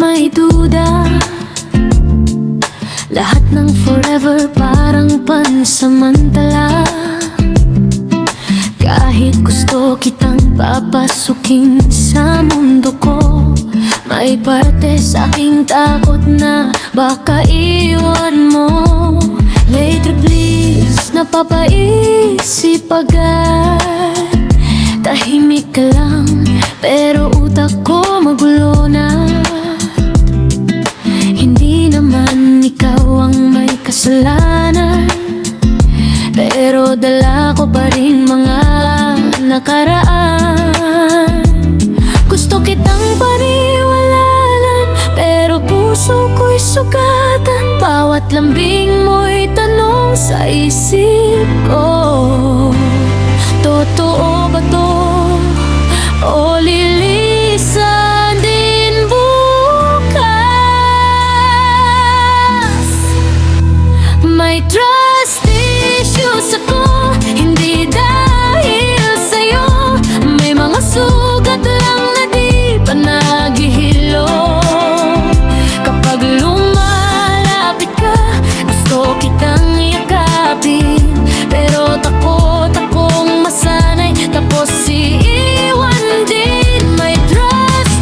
may duda. Lahat ng forever parang pansamantala. Kahit gusto kitang papasukin sa mundo ko, may parte sa aking takot na baka iwan mo. Later please, napapaisip agad. Tahimik ka lang, pero utak ko magulo na. Hindi naman ikaw ang may kasalanan, pero dala ko pa rin mga nakaraan. Gusto kitang paniwalaan, pero puso ko'y sugatan. Bawat lambing mo'y tanong sa isip ko. Totoo ba to? O lilisan din bukas? May trust issues ako, hindi dahil sa'yo. May mga sugat lang na di pa naghihilo. Kapag lumalapit ka, gusto kitang yakapin, pero takot akong masanay, tapos iiwan din. May trust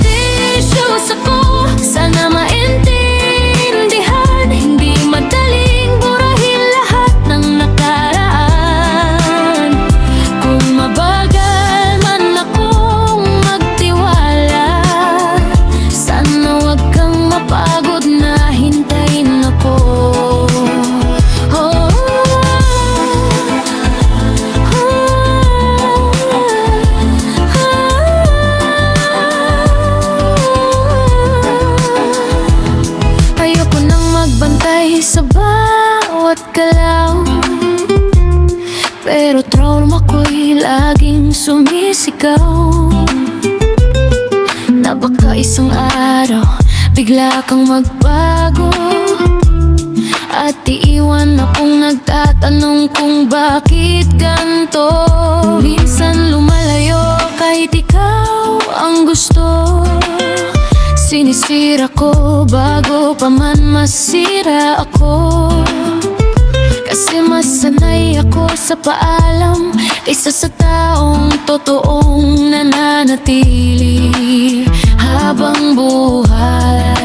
issues ako, sana maintindihan. Hindi madaling burahin lahat ng nakaraan. Kung mabagal man akong magtiwala, sana wag kang mapagod na hintayin ako. Ayoko nang magbantay sa bawat galaw, pero trauma ko'y laging sumisigaw. Na baka isang araw bigla kang magbago, at iiwan akong nagtatanong kung bakit ganto. Minsan lumalayo kahit ikaw ang gusto. Sinisira ko bago pa man masira ako, kasi mas sanay ako sa paalam kaysa sa taong totoong nananatili habang buhay.